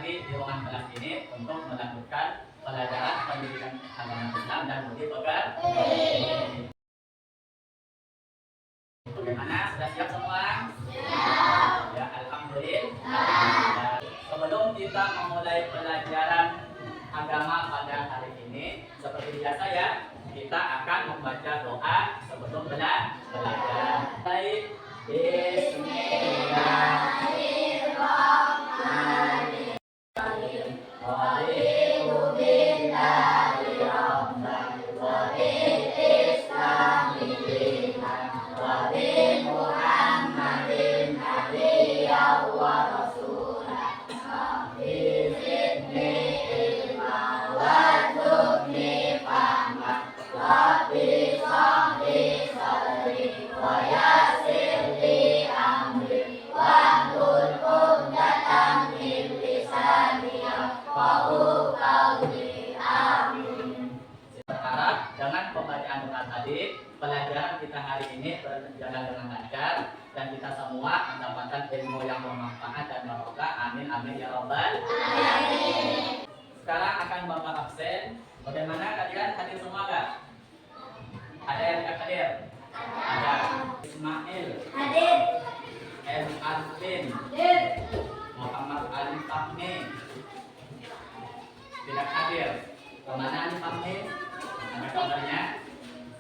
lagi di ruangan kelas ini untuk melanjutkan pelajaran pendidikan agama Islam dan budi pekerti. Bagaimana? Sudah siap semua? Siap. Ya, alhamdulillah. Sebelum kita memulai pelajaran agama pada hari ini, seperti biasa ya, kita akan membaca doa sebelum belajar. Baik. Bismillahirrahmanirrahim. Dengan pembacaan doa tadi, pelajaran kita hari ini berjalan dengan lancar dan kita semua mendapatkan ilmu yang bermanfaat dan barokah. Amin amin ya robbal alamin. Sekarang akan Bapak absen. Bagaimana kalian hadir semua gak? Ada yang tidak hadir? Ada. Ismail hadir. El Arfin hadir. Muhammad Ali Fahmi tidak hadir. Kemana Ali Fahmi? Ada kabarnya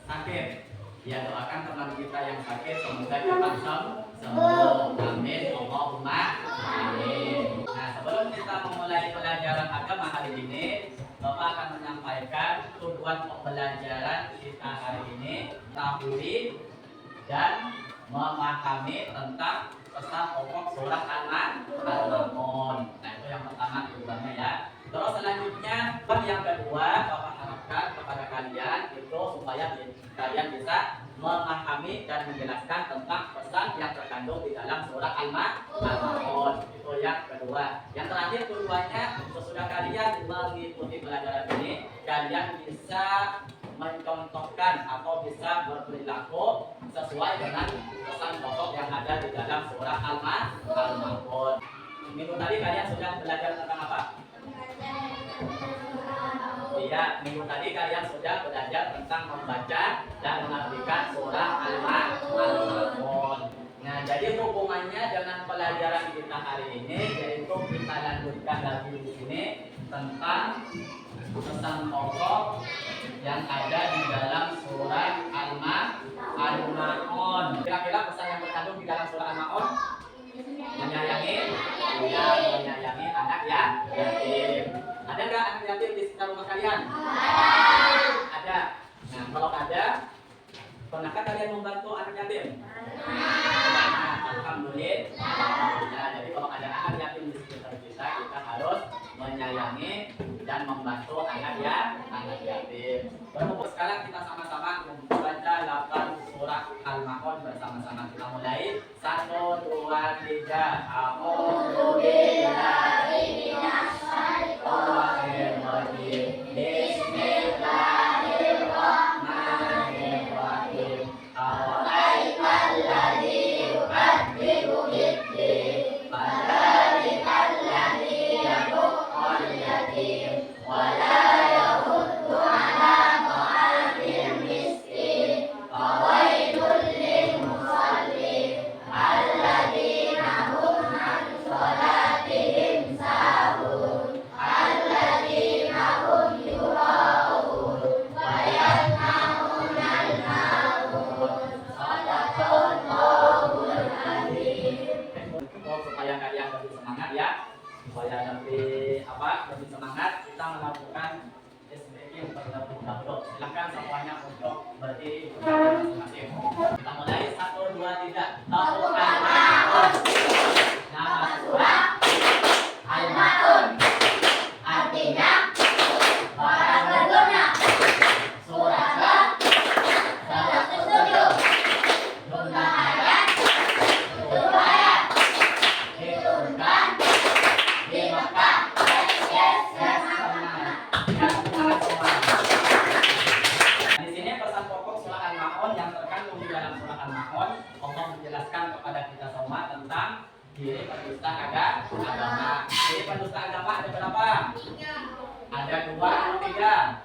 sakit. Ya, doakan teman kita yang sakit semoga cepat sembuh. Amin. Allahumma amin. Nah, sebelum kita memulai pelajaran agama hari ini, Bapak akan menyampaikan tujuan pembelajaran kita hari ini, mengetahui dan memahami tentang pesan pokok surah Al-Ma'un. Nah, itu yang pertama tujuannya ya. Terus selanjutnya, yang kedua, Bapak harapkan kepada kalian itu supaya kalian bisa memahami dan menjelaskan tentang pesan yang terkandung di dalam surah Al-Ma'un. Itu yang kedua. Yang terakhir tujuannya, sesudah kalian mengikuti pelajaran ini, kalian bisa mencontohkan atau bisa berperilaku sesuai dengan pesan pokok yang ada di dalam surah Al-Ma'un. Minggu tadi kalian sudah belajar tentang apa? Iya, minggu tadi kalian sudah belajar tentang membaca dan mengartikan surah Al-Ma'un. Nah, jadi hubungannya dengan pelajaran kita hari ini, yaitu kita lanjutkan lagi di sini tentang pesan pokok yang ada di dalam surah Al-Ma'un. Kira-kira pesan yang terkandung di dalam surah Al-Ma'un? Menyayangi, ya, menyayangi anak yatim. Ada nggak anak yatim di sekitar rumah kalian? Ada. Nah, kalau ada, pernahkah kalian membantu anak yatim? Nah, alhamdulillah. Nah, jadi kalau ada anak yatim di sekitar kita, kita harus menyayangi dan membantu anak yatim. Sekarang kita sama-sama membaca 8 surah Al-Ma'un bersama-sama. Kita mulai 1, 2, 3. A'udzu billahi minasy syaithanir rajim. Bismillahirrahmanirrahim. Ara'aital ladzi yukadzibu bid-din, fadzalikal ladzi yad'ul yatim wa la yahuddu 'ala ta'amil miskin. Fawailul lil musallin alladzina hum 'an shalatihim sahun alladzina hum yura'un wa yamna'unal ma'un. Shadaqallahul azim. Supaya kalian lebih semangat ya, supaya lebih lebih semangat, kita melakukan SBQ terlebih dahulu. Silakan semuanya untuk berdiri masing-masing. Kita mulai 1, 2, 3. Al-Ma'un. Nama surah Al-Ma'un. Artinya barang berguna. Surah 107. Jumlah ayat 7 ayat. Diturunkan di Mekah. Yes. Di sini pesan pokok surah Al-Ma'un yang Ciri pendusta agama. Ciri pendusta agama ada berapa? Ada 2 atau 3?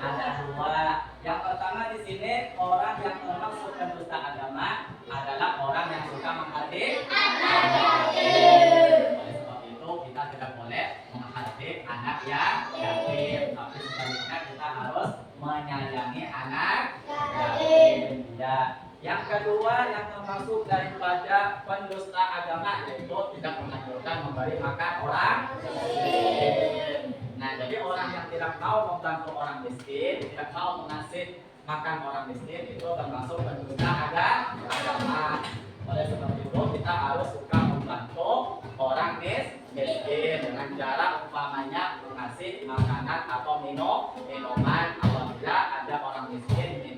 Ada 2. Yang pertama di sini orang yang termasuk pendusta agama adalah orang yang suka menghadik. Oleh sebab itu kita tidak boleh menghadik anak yang yatim, tapi sebaliknya kita harus menyayangi anak yatim. Ya. Yang kedua yang termasuk daripada pendusta agama yaitu tidak menganjurkan memberi makan orang miskin. Nah, jadi orang yang tidak mau membantu orang miskin, tidak mau mengasih makan orang miskin itu termasuk pendusta agama. Oleh sebab itu kita harus suka membantu orang miskin dengan cara umpamanya mengasih makanan atau minuman apabila ada orang miskin minta.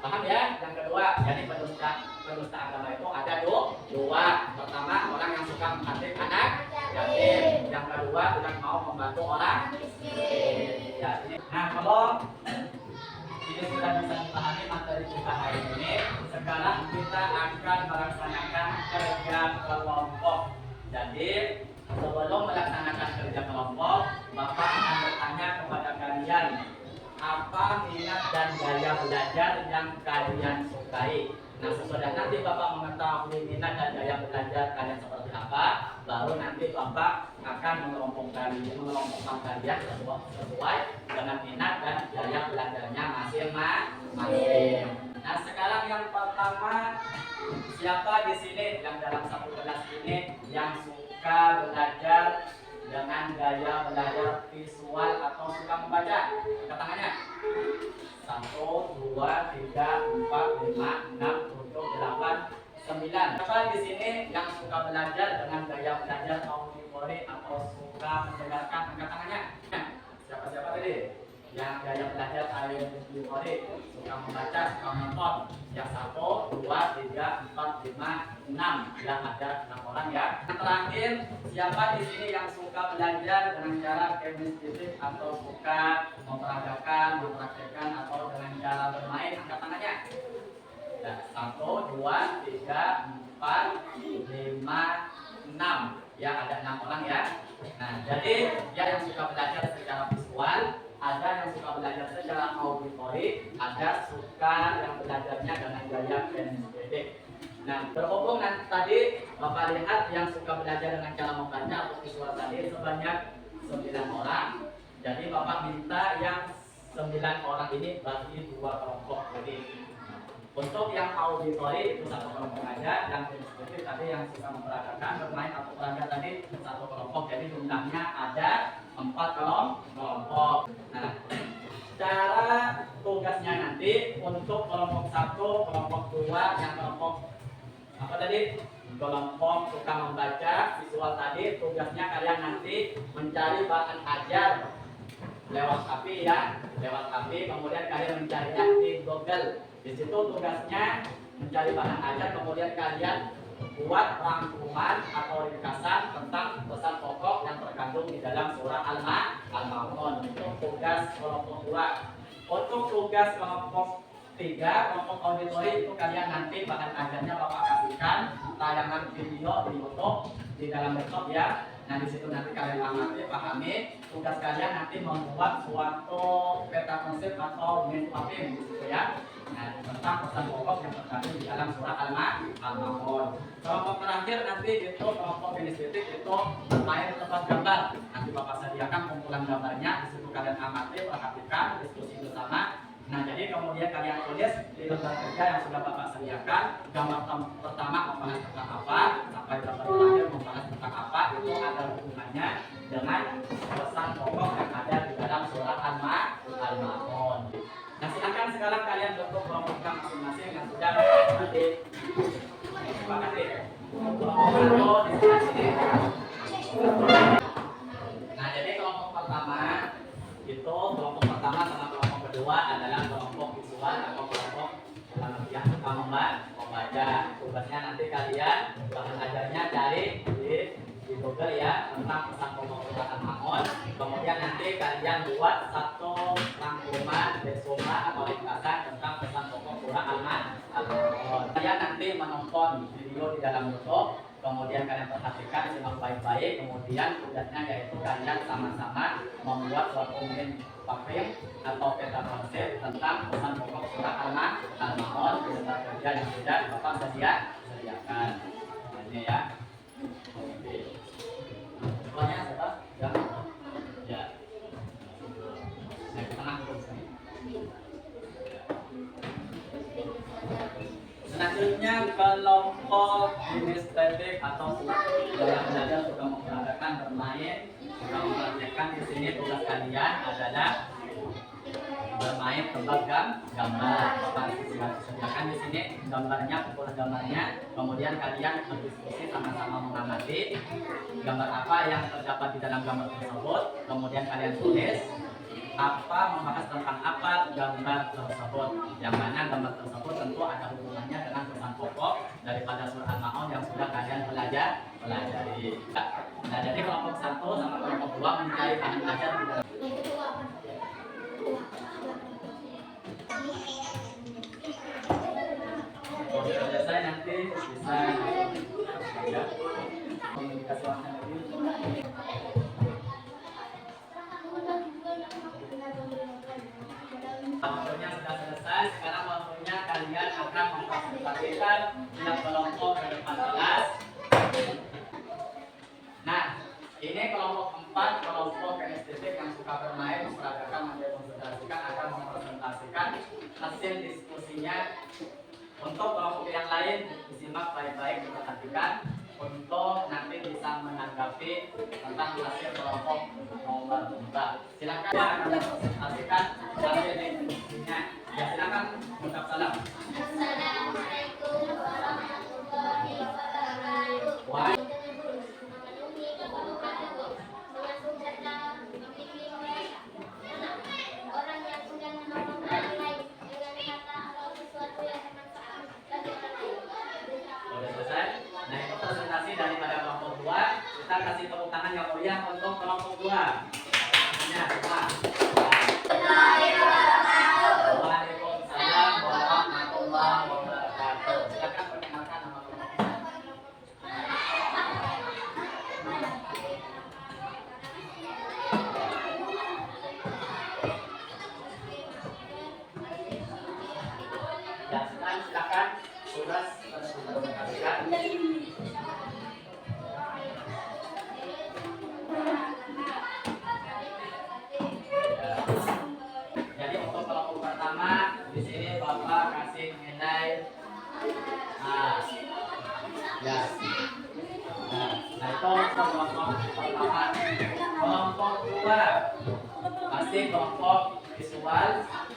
Paham ya? Yang kedua, jadi pendusta agama itu ada 2. Pertama, orang yang suka menghadik anak yatim. Yang kedua, tidak mau membantu orang miskin. Ya, nah, kalau ini sudah bisa dipahami materi kita hari ini, sekarang kita akan melaksanakan kerja kelompok. Jadi sebelum melaksanakan kerja kelompok, Bapak akan bertanya kepada kalian apa minat dan gaya belajar yang kalian sukai. Nah, sesudah nanti Bapak mengetahui minat dan gaya belajar kalian seperti apa, baru nanti Bapak akan mengelompokkan kalian sesuai dengan minat dan gaya belajarnya masing-masing. Nah, sekarang yang pertama, siapa di sini yang dalam satu kelas ini yang suka belajar dengan gaya belajar visual atau suka membaca? Angkat tangannya. 1, 2, 3, 4, 5, 6, 7, 8, 9. Siapa di sini yang suka belajar dengan gaya belajar auditori atau suka mendengarkan? Angkat tangannya. Siapa tadi? Yang gaya belajar auditori, suka membaca, suka menonton. Yang 1, 2, 3, 4, 5, 6. Yang ada 6 orang ya. Yang terakhir, siapa di sini yang suka belajar dengan cara kinestetik atau suka mempraktekkan atau dengan cara bermain? Angkat tangannya. Ya, 1, 2, 3, 4, 5, 6. Ya, ada 6 orang ya. Nah, jadi yang suka belajar secara visual, ada yang suka belajar secara auditori, ada suka yang belajarnya dengan gaya kinestetik. Nah, berhubung nanti tadi Bapak lihat yang suka belajar dengan cara membaca atau visual tadi sebanyak 9 orang. Jadi Bapak minta yang 9 orang ini bagi 2 kelompok. Jadi untuk yang auditori itu 1 kelompok aja, yang kinestetik tadi yang suka memperagakan bermain atau peraga tadi 1 kelompok. Jadi jumlahnya ada 4 kelompok. Nah, cara tugasnya nanti untuk kelompok 1, kelompok 2, yang kelompok apa tadi? Kelompok suka membaca visual tadi, tugasnya kalian nanti mencari bahan ajar lewat HP ya, lewat HP. Kemudian kalian mencarinya di Google. Di situ tugasnya mencari bahan ajar, kemudian kalian buat rangkuman atau ringkasan tentang pesan pokok yang terkandung di dalam surah Al-Ma'un. Itu tugas kelompok 2. Untuk tugas kelompok 3, kelompok auditori itu kalian nanti bahan ajarnya Bapak kasihkan tayangan video di YouTube di dalam laptop ya. Nah, di situ nanti kalian amati, pahami. Tugas kalian nanti membuat suatu peta konsep atau mapping gitu ya. Nah, tentang pesan pokok yang terkandung di dalam surah Al-Ma'un. Kelompok terakhir nanti itu kelompok kinestetik itu bermain di tempat gambar. Nanti Bapak sediakan kumpulan gambarnya, di situ kalian amati, perhatikan, diskusi bersama. Nah, jadi kemudian kalian tulis di lembar kerja yang sudah Bapak sediakan, gambar pertama membahas tentang apa, sampai gambar terakhir membahas tentang apa, itu ada hubungannya dengan pesan pokok yang ada di dalam surah Al-Ma'un. Nah, silakan sekarang kalian bentuk kelompok masing-masing yang sudah nanti disepakati. Kelompok satu di sebelah sini. Nah, jadi kelompok pertama itu kelompok pertama sama kelompok kedua adalah kelompok visual atau kelompok yang suka membaca. Tugasnya nanti kalian bahan ajarnya cari di Google ya tentang pesan pokok surah Al-Ma'un. Kemudian nanti kalian buat satu rangkuman resume atau ringkasan tentang pesan pokok surah Al-Ma'un. kalian nanti menonton video di dalam YouTube, kemudian kalian perhatikan, simak baik-baik, kemudian tugasnya yaitu kalian sama-sama membuat suatu mungkin papir atau peta konsep tentang pesan pokok surat Al-Maun di lembar kerja yang sudah Bapak sediakan. Ini ya. Oke. Semuanya siapa? Ya. Ya. Saya ke tengah dulu sini. Selanjutnya kelompok administratif atau dalam belajar sudah menggunakan bermain, sudah memperhatikan di sini tugas kalian adalah bermain tebak gambar. Sediakan di sini gambarnya, kumpulan gambarnya, kemudian kalian berdiskusi sama-sama mengamati gambar apa yang terdapat di dalam gambar tersebut, kemudian kalian tulis apa, membahas tentang apa gambar tersebut, yang mana gambar tersebut tentu ada hubungannya dengan pesan pokok daripada surat Al-Maun yang sudah kalian pelajari. Nah, jadi kelompok 1 sama kelompok 2 mencari bahan belajar di dalam. Kalau sudah selesai nanti bisa ya, komunikasi lagi. Waktunya sudah selesai, sekarang waktunya kalian akan mempresentasikan tindak kelompok ke depan kelas. Nah, ini kelompok 4, kelompok kinestetik yang suka bermain, memperagakan, mendemonstrasikan, akan mempresentasikan hasil diskusinya. Untuk kelompok yang lain, disimak baik-baik, diperhatikan untuk nanti bisa menanggapi tentang hasil kelompok nomor 4. Silakan akan mempresentasikan hasil diskusinya. Ya, silakan mengucap salam. Assalamualaikum warahmatullahi wabarakatuh. Orang yang sudah menolong orang lain dengan kata atau sesuatu yang bermanfaat bagi orang lain. Sudah selesai? Nah, itu presentasi daripada kelompok 2. Kita kasih tepuk tangan yang meriah untuk kelompok 2. Ya, semua. Waalaikumsalam warahmatullahi wabarakatuh. Silakan perkenalkan nama kelompok. Ya, silakan tugas presentasikan. Jadi untuk kelompok pertama di sini Bapak kasih nilai A. Ya. Nah, itu untuk kelompok pertama. Kelompok 2 pasti kelompok visual,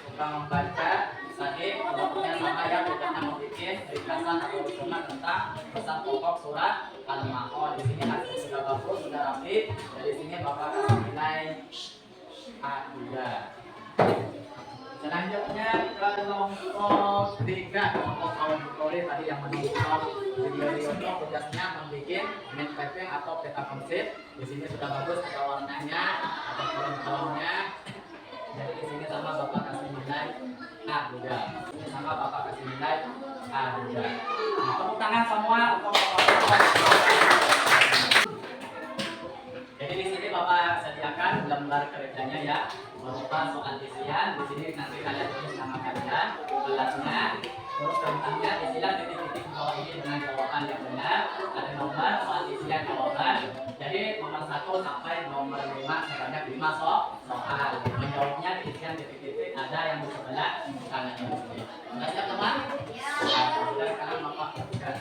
suka membaca, tadi kelompoknya sama ya, tugasnya membuat ringkasan atau usulan tentang pesan pokok surat Al-Maun. Di sini hasil sudah bagus, sudah rapi. Dari sini Bapak kasih nilai A2. Selanjutnya kelompok 3, kelompok auditori tadi yang menonton video di YouTube, tugasnya membuat main paper atau peta konsep. Di sini sudah bagus, ada warnanya, ada kolom-kolomnya. Jadi di sini sama Bapak kasih nilai A2. Ini sama Bapak kasih nilai A2. Nah, tepuk tangan semua untuk Bapak. Jadi di sini Bapak sediakan lembar kerjanya ya, berupa soal isian. Di sini nanti kalian tulis nama kalian, kelasnya, terus tentangnya isian titik-titik bawah ini dengan jawaban yang benar. Ada nomor soal isian jawaban. Jadi nomor 1 sampai nomor 5 sebanyak 5 soal. Menjawabnya di isian titik-titik ada yang di sebelah kanan ini. Sudah siap teman? Ya. Sudah, sekarang Bapak lakukan.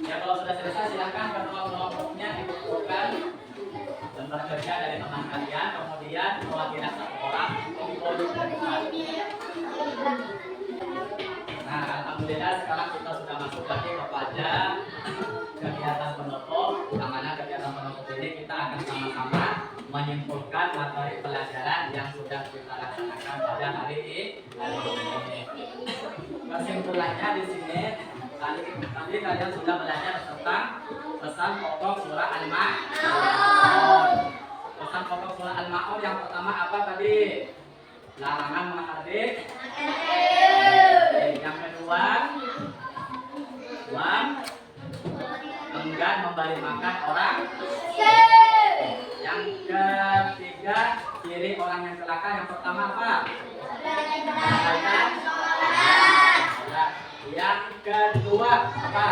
Ya, kalau sudah selesai silakan kelompok-kelompoknya dikumpulkan lembar kerja dari teman kalian, kemudian mewakili satu orang untuk dipoduk ke depan. Nah, alhamdulillah sekarang kita sudah masuk lagi kepada kegiatan penutup. Yang mana kegiatan penutup ini kita akan sama-sama menyimpulkan materi pelajaran yang sudah kita laksanakan pada hari ini. Kesimpulannya di sini Tadi kalian sudah belajar tentang pesan pokok surah Al-Ma'un. Pesan pokok surah Al-Ma'un yang pertama apa tadi? Larangan menghardik. Yang kedua, enggan memberi makan orang. Yang ketiga, ciri orang yang celaka yang pertama apa? Yang kedua apa?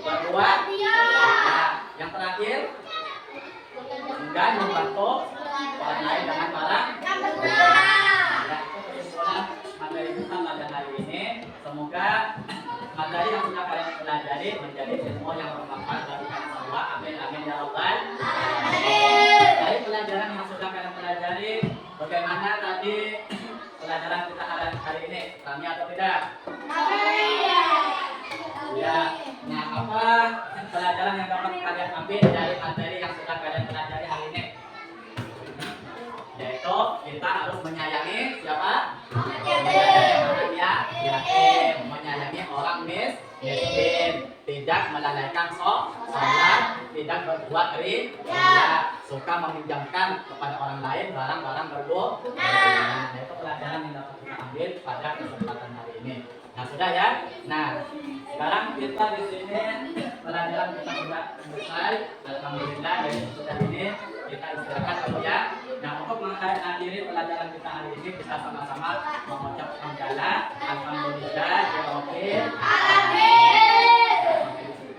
Berbuat. Yang terakhir, enggan membantu orang lain dengan barang. Materi kita pada hari ini, semoga materi yang sudah kalian pelajari menjadi ilmu yang bermanfaat bagi kalian semua. Amin amin ya rabbal alamin. Dari pelajaran yang sudah kalian pelajari, bagaimana tadi pelajaran kita hari ini? Rami atau tidak? Ya. Nah, apa pelajaran yang dapat kalian ambil dari materi yang sudah kalian pelajari hari ini? Yaitu kita harus menyayangi siapa? Menyayangi yatim, menyayangi orang miskin, tidak melalaikan sholat, tidak berbuat riya, suka meminjamkan kepada orang lain barang-barang berguna. Nah, itu pelajaran yang dapat kita ambil pada kesempatan hari ini. Nah, sudah ya. Nah, sekarang kita di sini pelajaran kita sudah selesai. Alhamdulillah dari sudah ini kita istirahat dulu ya. Nah, untuk mengakhiri pelajaran kita hari ini kita sama-sama mengucap hamdalah alhamdulillah rabbil alamin.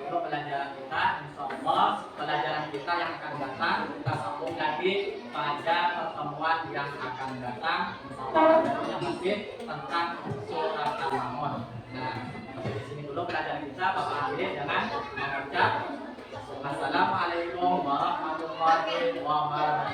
Untuk pelajaran kita insyaallah pelajaran kita yang akan datang kita sambung lagi pada pertemuan yang akan datang. Insyaallah masih tentang surah Al-Ma'un. Nah, di sini dulu pelajaran kita. Bapak hadirin jangan mengucap assalamualaikum warahmatullahi wabarakatuh.